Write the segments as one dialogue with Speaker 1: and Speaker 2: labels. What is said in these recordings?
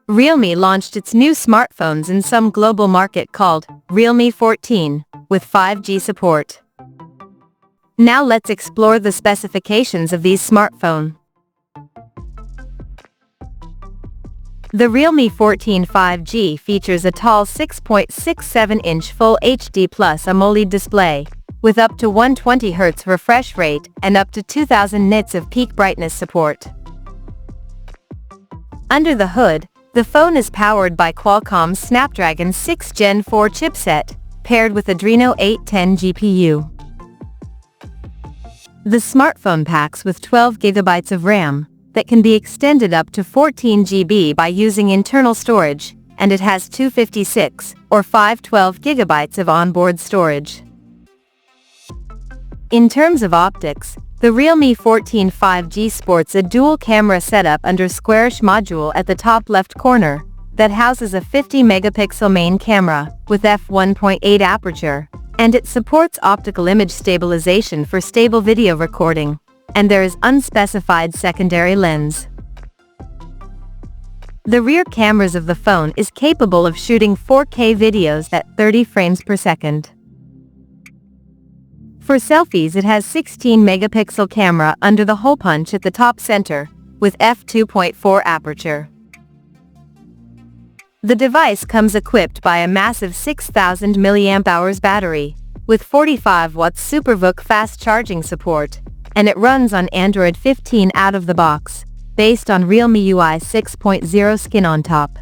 Speaker 1: Realme launched its new smartphones in some global market called Realme 14, with 5G support. Now let's explore the specifications of these smartphones. The Realme 14 5G features a tall 6.67-inch Full HD Plus AMOLED display, with up to 120Hz refresh rate and up to 2000 nits of peak brightness support. Under the hood, the phone is powered by Qualcomm's Snapdragon 6 Gen 4 chipset, paired with Adreno 810 GPU. The smartphone packs with 12 GB of RAM, that can be extended up to 14 GB by using internal storage, and it has 256 or 512 GB of onboard storage. In terms of optics, the Realme 14 5G sports a dual-camera setup under squarish module at the top left corner, that houses a 50-megapixel main camera, with f1.8 aperture, and it supports optical image stabilization for stable video recording, and there is unspecified secondary lens. The rear cameras of the phone is capable of shooting 4K videos at 30 frames per second. For selfies, it has 16-megapixel camera under the hole punch at the top center, with f2.4 aperture. The device comes equipped by a massive 6000 mAh battery, with 45 watts SuperVOOC fast charging support, and it runs on Android 15 out of the box, based on Realme UI 6.0 skin on top.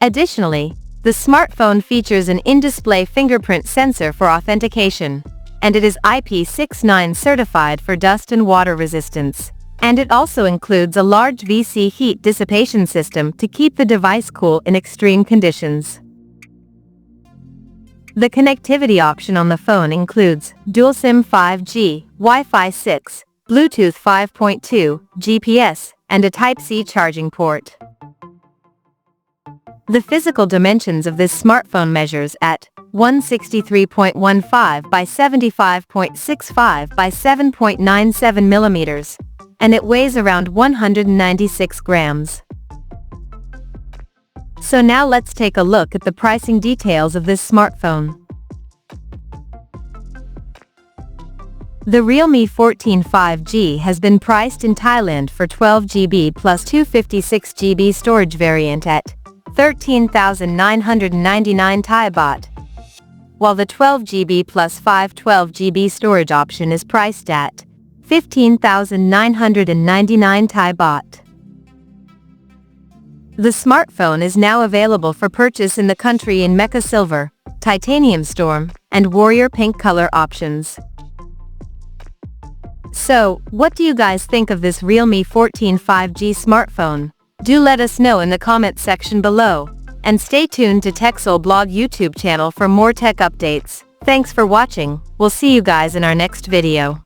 Speaker 1: Additionally, the smartphone features an in-display fingerprint sensor for authentication, and it is IP69 certified for dust and water resistance, and it also includes a large VC heat dissipation system to keep the device cool in extreme conditions. The connectivity option on the phone includes dual SIM 5G, Wi-Fi 6, Bluetooth 5.2, GPS, and a Type-C charging port. The physical dimensions of this smartphone measures at 163.15 by 75.65 by 7.97 millimeters, and it weighs around 196 grams. So now let's take a look at the pricing details of this smartphone. The Realme 14 5G has been priced in Thailand for 12 GB plus 256 GB storage variant at 13,999 Thai baht, while the 12 GB plus 512 GB storage option is priced at 15,999 Thai baht. The smartphone is now available for purchase in the country in Mecha Silver, Titanium Storm, and Warrior Pink color options. So, what do you guys think of this Realme 14 5G smartphone? Do let us know in the comments section below, and stay tuned to TechSole Blog YouTube channel for more tech updates. Thanks for watching, we'll see you guys in our next video.